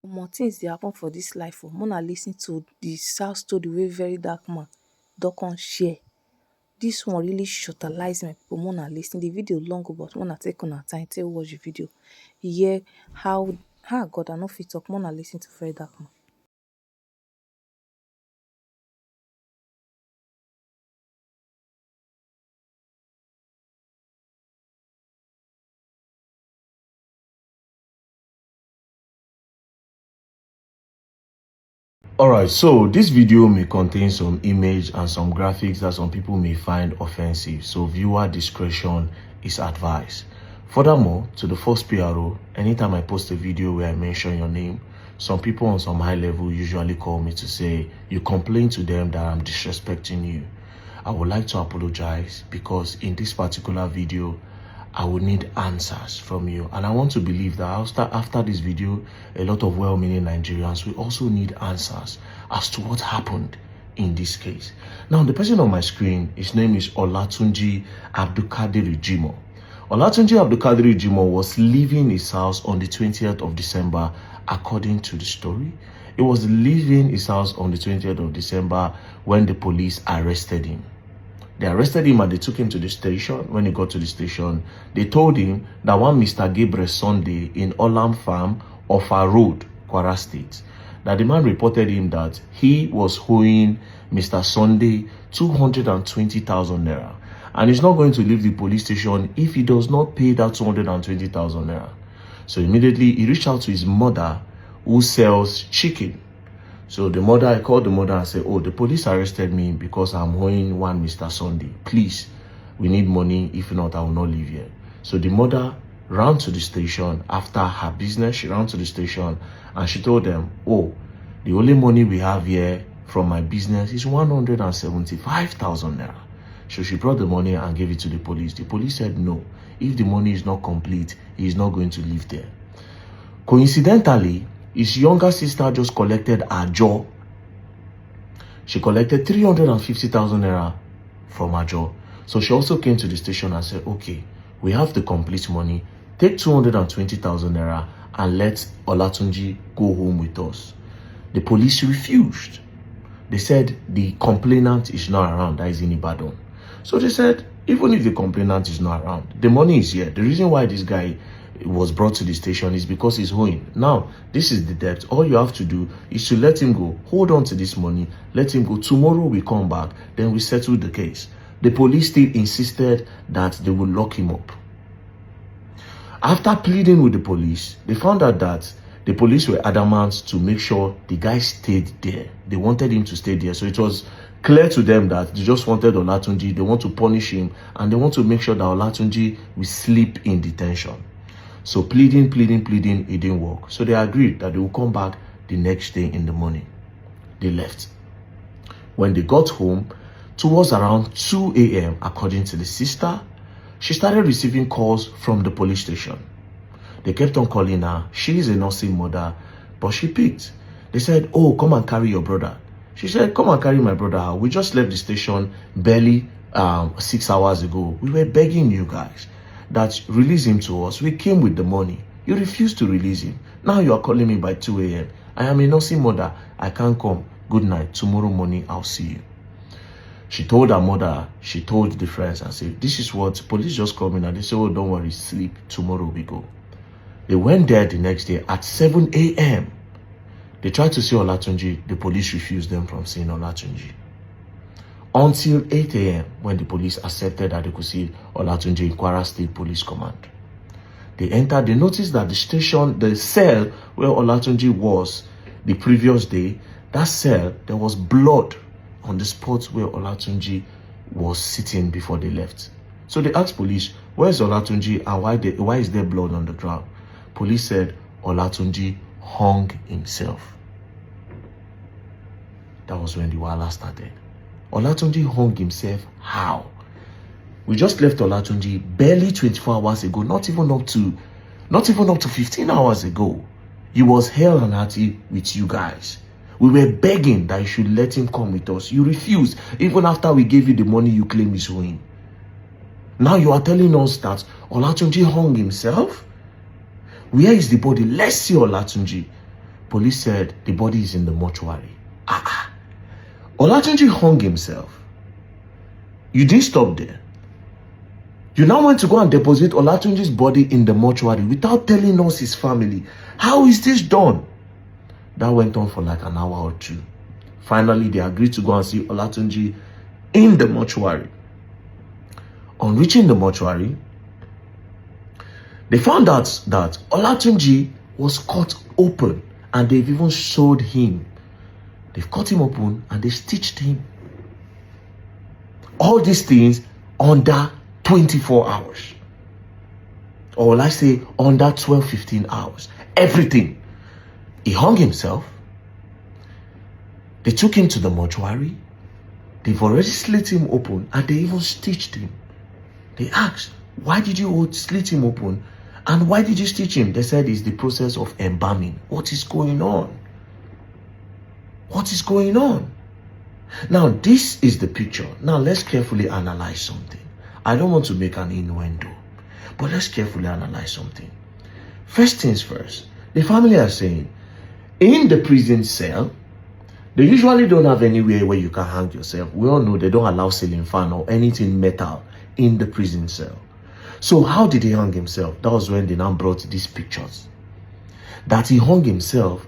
More things dey happen for this life o. Una lis ten to the sad story wey very dark man don come share. This one really shortalize my people. Una lis ten. The video long but una take una time take watch the video. Hear how God, I no fit talk. Una lis ten to very dark man. Alright, so this video may contain some image and some graphics that some people may find offensive, so viewer discretion is advised. Furthermore, to the first PRO, anytime I post a video where I mention your name, some people on some high level usually call me to say you complain to them that I'm disrespecting you. I would like to apologize because in this particular video, I would need answers from you. And I want to believe that after this video, a lot of well-meaning Nigerians will also need answers as to what happened in this case. Now, the person on my screen, his name is Olatunji Abdulkadir Jimoh. Olatunji Abdulkadir Jimoh was leaving his house on the 20th of December, according to the story. He was leaving his house on the 20th of December when the police arrested him. They arrested him and they took him to the station. When he got to the station, they told him that one Mr. Gabriel Sunday in Olam Farm, Offa Road, Kwara State, that the man reported him that he was owing Mr. Sunday 220,000 naira. And he's not going to leave the police station if he does not pay that 220,000 naira. So immediately he reached out to his mother who sells chicken. So I called the mother and said, oh, the police arrested me because I'm owing one Mr. Sunday. Please, we need money. If not, I will not leave here. So the mother ran to the station after her business. She ran to the station and she told them, oh, the only money we have here from my business is 175,000 naira. So she brought the money and gave it to the police. The police said, no, if the money is not complete, he is not going to live there. Coincidentally, his younger sister just collected her jaw. She collected 350,000 naira from her jaw. So she also came to the station and said, okay, we have the complete money. Take 220,000 naira and let Olatunji go home with us. The police refused. They said the complainant is not around, that is in Ibadan. So they said, even if the complainant is not around, the money is here. The reason why this guy was brought to the station is because he's owing. Now, this is the debt. All you have to do is to let him go. Hold on to this money. Let him go. Tomorrow we come back. Then we settle the case. The police still insisted that they will lock him up. After pleading with the police, they found out that the police were adamant to make sure the guy stayed there. They wanted him to stay there. So it was clear to them that they just wanted Olatunji. They want to punish him. And they want to make sure that Olatunji will sleep in detention. So pleading, it didn't work. So they agreed that they will come back the next day in the morning. They left. When they got home, towards around 2 a.m., according to the sister, she started receiving calls from the police station. They kept on calling her. She is a nursing mother, but she picked. They said, oh, come and carry your brother. She said, come and carry my brother. We just left the station barely 6 hours ago. We were begging you guys that release him to us. We came with the money. You refused to release him. Now you are calling me by 2 a.m. I am a nursing mother. I can't come. Good night. Tomorrow morning, I'll see you. She told her mother, she told the friends and said, this is what police just called me and they said, oh, don't worry, sleep. Tomorrow we go. They went there the next day at 7 a.m. They tried to see Olatunji. The police refused them from seeing Olatunji. Until 8 a.m. when the police accepted that they could see Olatunji in Kwara State Police Command. They entered, they noticed that the station, the cell where Olatunji was the previous day, that cell, there was blood on the spot where Olatunji was sitting before they left. So they asked police, where's Olatunji and why is there blood on the ground? Police said Olatunji hung himself. That was when the wahala started. Olatunji hung himself how? We just left Olatunji barely 24 hours ago, not even up to 15 hours ago. He was hell and hearty with you guys. We were begging that you should let him come with us. You refused, even after we gave you the money you claim he's owing. Now you are telling us that Olatunji hung himself? Where is the body? Let's see Olatunji. Police said the body is in the mortuary. Olatunji hung himself. You didn't stop there. You now went to go and deposit Olatunji's body in the mortuary without telling us his family. How is this done? That went on for like an hour or two. Finally, they agreed to go and see Olatunji in the mortuary. On reaching the mortuary, they found out that Olatunji was cut open, and they've even sewed him. They've cut him open and they stitched him. All these things under 24 hours. Or let's say under 12, 15 hours. Everything. He hung himself. They took him to the mortuary. They've already slit him open and they even stitched him. They asked, why did you slit him open? And why did you stitch him? They said it's the process of embalming. What is going on? What is going on? Now, this is the picture. Now, let's carefully analyze something. I don't want to make an innuendo, but let's carefully analyze something. First things first, the family are saying, in the prison cell, they usually don't have anywhere where you can hang yourself. We all know they don't allow ceiling fan or anything metal in the prison cell. So how did he hang himself? That was when they now brought these pictures. That he hung himself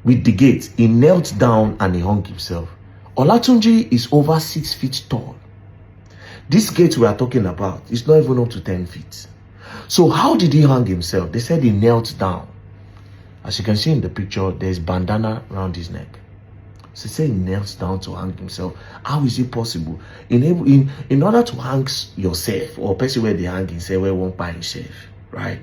with the gate. He knelt down and he hung himself. Olatunji is over 6 feet tall. This gate we are talking about is not even up to 10 feet. So how did he hang himself? They said he knelt down. As you can see in the picture, there's bandana around his neck. So they say he knelt down to hang himself. How is it possible? In order to hang yourself, or person where they hang himself, where won't buy himself, right?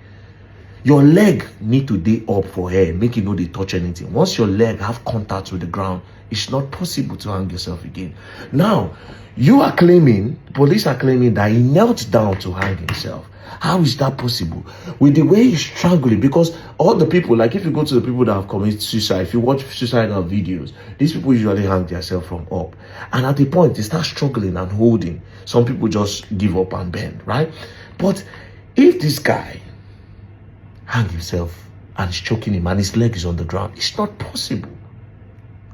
Your leg need to be up for air, make it know they touch anything. Once your leg have contact with the ground, it's not possible to hang yourself again. Now, you are claiming, police are claiming that he knelt down to hang himself. How is that possible? With the way he's struggling, because all the people, like if you go to the people that have committed suicide, if you watch suicidal videos, these people usually hang themselves from up. And at the point, they start struggling and holding. Some people just give up and bend, right? But if this guy hang himself and is choking him and his leg is on the ground, it's not possible.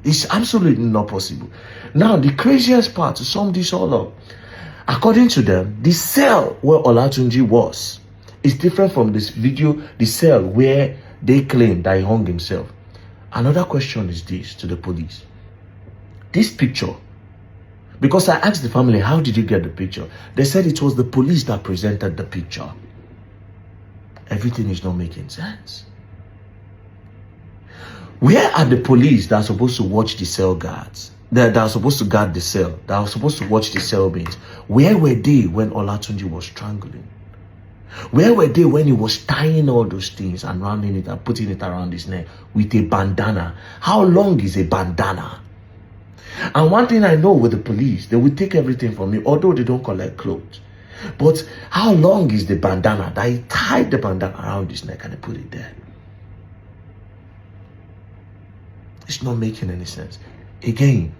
It's absolutely not possible. Now, the craziest part, to sum this all up, according to them, the cell where Olatunji was is different from this video, the cell where they claim that he hung himself. Another question is this to the police. This picture, because I asked the family, how did you get the picture? They said it was the police that presented the picture. Everything is not making sense. Where are the police that are supposed to watch the cell guards? That are supposed to guard the cell, that are supposed to watch the cellmates? Where were they when Olatunji was strangling? Where were they when he was tying all those things and rounding it and putting it around his neck with a bandana? How long is a bandana? And one thing I know with the police, they will take everything from me, although they don't collect clothes. But how long is the bandana that he tied the bandana around his neck and they put it there? It's not making any sense. Again,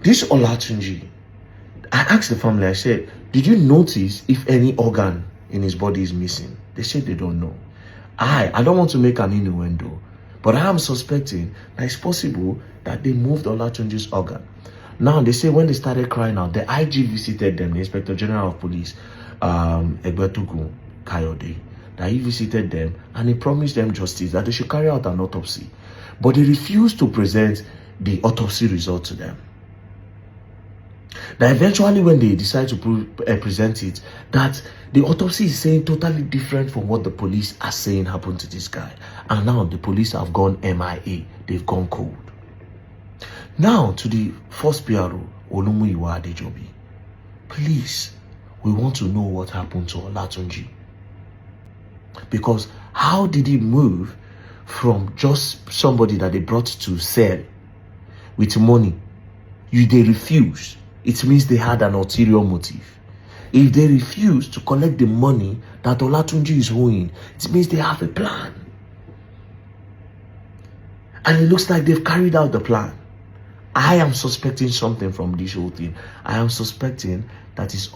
this Olatunji, I asked the family, I said, did you notice if any organ in his body is missing? They said they don't know. I don't want to make an innuendo, but I am suspecting that it's possible that they moved Olatunji's organ. Now, they say when they started crying out, the IG visited them, the Inspector General of Police, Egbetukun Kayode, that he visited them and he promised them justice, that they should carry out an autopsy. But they refused to present the autopsy result to them. That eventually when they decide to present it, that the autopsy is saying totally different from what the police are saying happened to this guy. And now the police have gone MIA. They've gone cold. Now to the first PRO, Olumuyiwa Adejobi. Please, we want to know what happened to Olatunji. Because how did he move from just somebody that they brought to sell with money? They refused. It means they had an ulterior motive. If they refuse to collect the money that Olatunji is owing, it means they have a plan. And it looks like they've carried out the plan. I am suspecting something from this whole thing. I am suspecting that it's